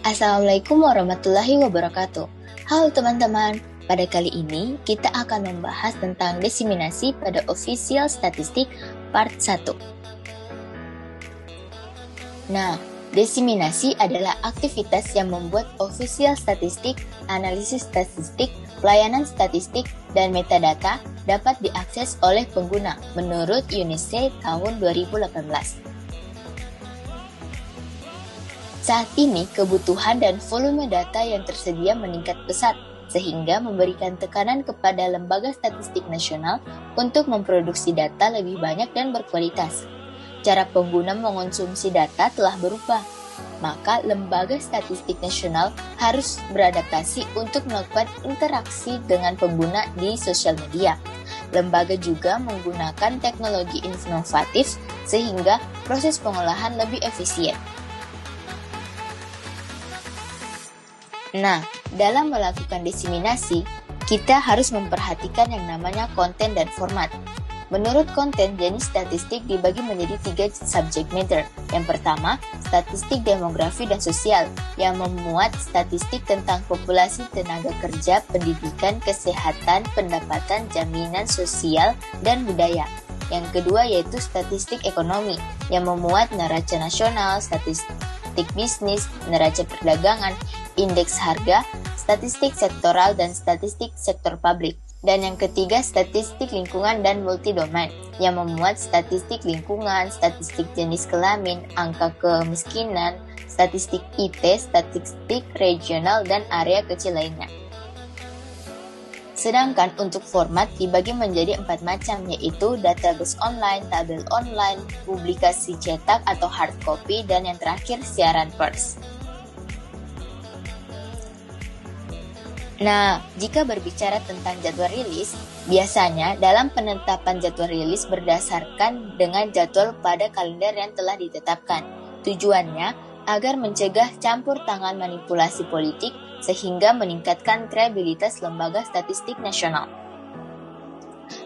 Assalamualaikum warahmatullahi wabarakatuh. Halo teman-teman, pada kali ini kita akan membahas tentang diseminasi pada Official Statistik Part 1. Nah, diseminasi adalah aktivitas yang membuat official statistik, analisis statistik, pelayanan statistik, dan metadata dapat diakses oleh pengguna menurut UNICEF tahun 2018. Saat ini, kebutuhan dan volume data yang tersedia meningkat pesat, sehingga memberikan tekanan kepada lembaga statistik nasional untuk memproduksi data lebih banyak dan berkualitas. Cara pengguna mengonsumsi data telah berubah, maka lembaga statistik nasional harus beradaptasi untuk melakukan interaksi dengan pengguna di sosial media. Lembaga juga menggunakan teknologi inovatif sehingga proses pengolahan lebih efisien. Nah, dalam melakukan diseminasi, kita harus memperhatikan yang namanya konten dan format. Menurut konten, jenis statistik dibagi menjadi 3 subject matter. Yang pertama, statistik demografi dan sosial, yang memuat statistik tentang populasi, tenaga kerja, pendidikan, kesehatan, pendapatan, jaminan sosial, dan budaya. Yang kedua yaitu statistik ekonomi, yang memuat neraca nasional, statistik bisnis, neraca perdagangan, indeks harga, statistik sektoral, dan statistik sektor publik. Dan yang ketiga, statistik lingkungan dan multidomain, yang memuat statistik lingkungan, statistik jenis kelamin, angka kemiskinan, statistik IT, statistik regional, dan area kecil lainnya. Sedangkan untuk format dibagi menjadi 4 macam, yaitu database online, tabel online, publikasi cetak atau hard copy, dan yang terakhir siaran pers. Nah, jika berbicara tentang jadwal rilis, biasanya dalam penetapan jadwal rilis berdasarkan dengan jadwal pada kalender yang telah ditetapkan. Tujuannya agar mencegah campur tangan manipulasi politik sehingga meningkatkan kredibilitas lembaga statistik nasional.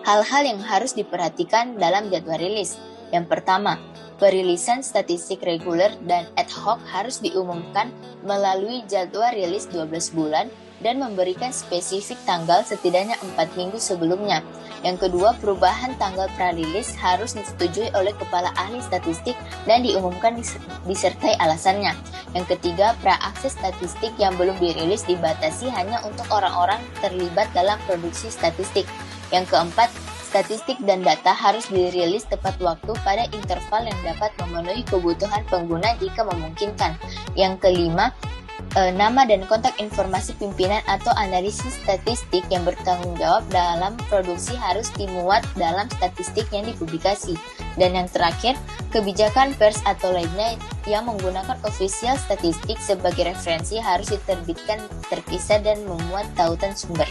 Hal-hal yang harus diperhatikan dalam jadwal rilis. Yang pertama, perilisan statistik reguler dan ad hoc harus diumumkan melalui jadwal rilis 12 bulan dan memberikan spesifik tanggal setidaknya 4 minggu sebelumnya. Yang kedua, perubahan tanggal prarilis harus disetujui oleh kepala ahli statistik dan diumumkan disertai alasannya. Yang ketiga, praakses statistik yang belum dirilis dibatasi hanya untuk orang-orang terlibat dalam produksi statistik. Yang keempat, statistik dan data harus dirilis tepat waktu pada interval yang dapat memenuhi kebutuhan pengguna jika memungkinkan. Yang kelima, nama dan kontak informasi pimpinan atau analisis statistik yang bertanggung jawab dalam produksi harus dimuat dalam statistik yang dipublikasi. Dan yang terakhir, kebijakan pers atau lainnya yang menggunakan official statistik sebagai referensi harus diterbitkan terpisah dan memuat tautan sumber.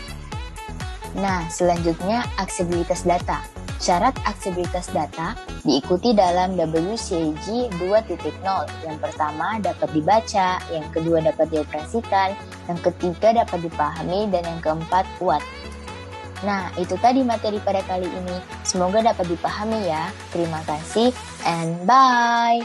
Nah, selanjutnya aksesibilitas data. Syarat aksesibilitas data diikuti dalam WCAG 2.0. Yang pertama dapat dibaca, yang kedua dapat dioperasikan, yang ketiga dapat dipahami, dan yang keempat kuat. Nah, itu tadi materi pada kali ini. Semoga dapat dipahami ya. Terima kasih and bye.